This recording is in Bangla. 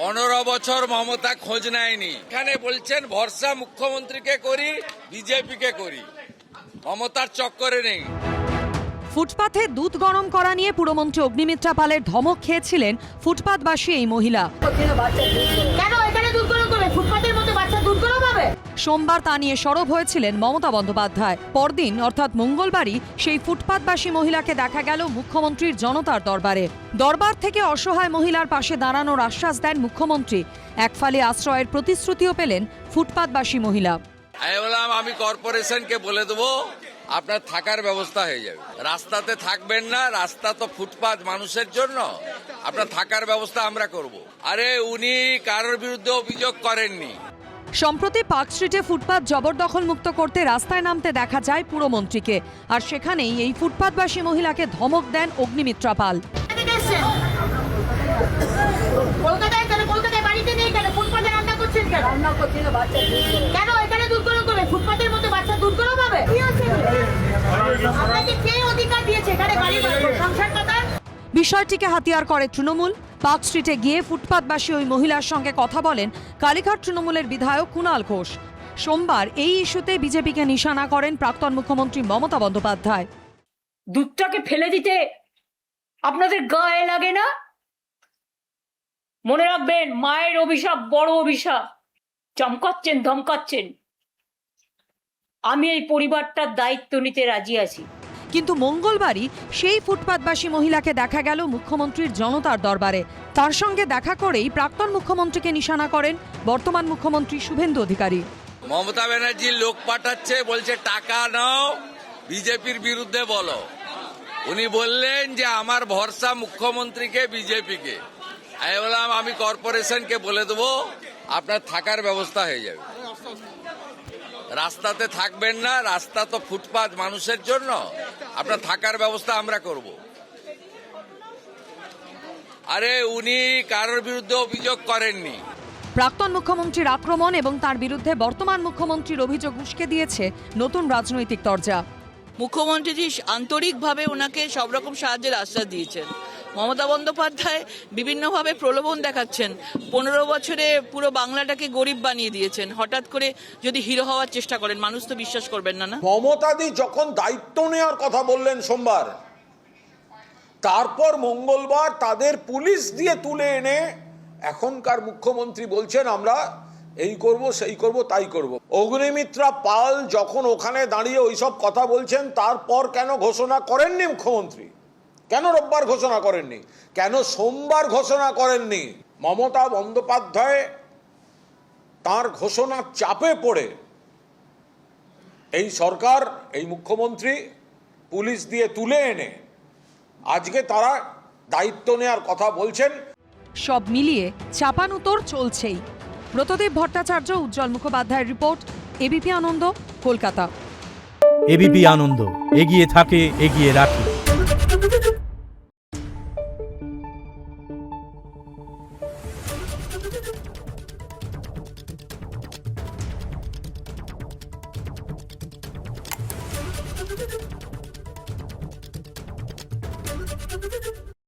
15 বছর মমতা খোঁজ নেয়নি। এখানে বলছেন ভরসা মুখ্যমন্ত্রীকে করি, বিজেপিকে করি, মমতার চক্করে নেই। ফুটপাথে দুধ গরম করা নিয়ে পুরমন্ত্রী অগ্নিমিত্রা পালের ধমক খেয়েছিলেন ফুটপাথবাসী এই মহিলা। কেন এখানে দুধ গরম করবে? ফুটপাথের মধ্যে বাচ্চা দুধ গরম হবে? সোমবার তা নিয়ে সরব হয়েছিলেন মমতা বন্দ্যোপাধ্যায়। পরদিন অর্থাৎ মঙ্গলবারই সেই ফুটপাথবাসী মহিলাকে দেখা গেল মুখ্যমন্ত্রীর জনতার দরবারে। দরবার থেকে অসহায় মহিলার পাশে দাঁড়ানোর আশ্বাস দেন মুখ্যমন্ত্রী। একফালে আশ্রয়ের প্রতিশ্রুতিও পেলেন ফুটপাথবাসী মহিলা। আমি বললাম আমি কর্পোরেশনকে বলে দেবো আপনার থাকার ব্যবস্থা হয়ে যাবে, রাস্তাতে থাকবেন না, রাস্তা তো ফুটপাথ মানুষের জন্য, আপনার থাকার ব্যবস্থা আমরা করব। আরে উনি কারোর বিরুদ্ধে অভিযোগ করেননি। সম্প্রতি পার্ক স্ট্রিটে ফুটপাথ জবরদখল মুক্ত করতে রাস্তায় নামতে দেখা যায় পুরমন্ত্রীকে, আর সেখানেই এই ফুটপাথবাসী মহিলাকে ধমক দেন অগ্নিমিত্রা পাল। কলকাতায় বাড়িতে নেই কেন? ফুটপাথে রান্না করছেন কেন? কেন এখানে দুধ গরম করবে? ফুটপাথের মধ্যে বাচ্চা দুধ গরম হবে? কি আছে? আপনাকে কে অধিকার দিয়েছে এখানে বাড়ি সংসার করার? বিষয়টিকে হাতিয়ার করে তৃণমূল। পার্ক স্ট্রিটে গিয়ে ফুটপাথবাসী ওই মহিলার সঙ্গে কথা বলেন কালীঘাট তৃণমূলের বিধায়ক কুণাল ঘোষ। সোমবার এই ইস্যুতে বিজেপিকে নিশানা করেন প্রাক্তন মুখ্যমন্ত্রী মমতা বন্দ্যোপাধ্যায়। দুধটাকে ফেলে দিতে আপনাদের গায়ে লাগে না? মনে রাখবেন, মায়ের অভিশাপ বড় অভিশাপ। চমকাচ্ছেন, ধমকাচ্ছেন। আমি এই পরিবারটার দায়িত্ব নিতে রাজি আছি। কিন্তু মঙ্গলবারই সেই ফুটপাথবাসী মহিলাকে দেখা গেল মুখ্যমন্ত্রীর জনতার দরবারে। তার সঙ্গে দেখা করেই প্রাক্তন মুখ্যমন্ত্রীকে নিশানা করেন বর্তমান মুখ্যমন্ত্রী শুভেন্দু অধিকারী। মমতা ব্যানার্জি লোক পাঠাচ্ছে, বলছে টাকা নাও, বিজেপির বিরুদ্ধে বলো। উনি বললেন যে আমার ভরসা মুখ্যমন্ত্রীকে, বিজেপিকে। আমি বললাম আমি কর্পোরেশনকে বলে দেবো আপনার থাকার ব্যবস্থা হয়ে যাবে, রাস্তাতে থাকবেন না, রাস্তা তো ফুটপাথ মানুষের জন্য, আপনার থাকার ব্যবস্থা আমরা করব। আরে উনি কারোর বিরুদ্ধে অভিযোগ করেননি। প্রাক্তন মুখ্যমন্ত্রীর আক্রমণ এবং তার বিরুদ্ধে বর্তমান মুখ্যমন্ত্রীর অভিযোগ উস্কে দিয়েছে নতুন রাজনৈতিক তরজা। মুখ্যমন্ত্রী আন্তরিকভাবে ওনাকে সব রকম সাহায্যের আশ্বাস দিয়েছেন। মমতা বন্দ্যোপাধ্যায় বিভিন্নভাবে প্রলোভন দেখাচ্ছেন। 15 বছরে পুরো বাংলাটাকে গরিব বানিয়ে দিয়েছেন। হঠাৎ করে যদি হিরো হওয়ার চেষ্টা করেন, মানুষ তো বিশ্বাস করবেন না। মমতাদি যখন দায়িত্ব নেওয়ার কথা বললেন সোমবার, তারপর মঙ্গলবার তাদের পুলিশ দিয়ে তুলে এনে এখনকার মুখ্যমন্ত্রী বলছেন আমরা এই করব, সেই করব, তাই করব। অগ্নিমিত্রা পাল যখন ওখানে দাঁড়িয়ে ওইসব কথা বলছেন, তারপর কেন ঘোষণা করেননি মুখ্যমন্ত্রী? কেন রোববার ঘোষণা করেননি? কেন সোমবার ঘোষণা করেননি? মমতা বন্দ্যোপাধ্যায় তার ঘোষণার চাপে পড়ে এই সরকার, এই মুখ্যমন্ত্রী পুলিশ দিয়ে তুলে এনে আজকে তারা দায়িত্ব নেওয়ার কথা বলছেন। সব মিলিয়ে চাপানুতোর চলছেই। ব্রতদেব ভট্টাচার্য, উজ্জ্বল মুখোপাধ্যায়ের রিপোর্ট, এবিপি আনন্দ, কলকাতা। এবিপি আনন্দ, এগিয়ে থাকে, এগিয়ে রাখে।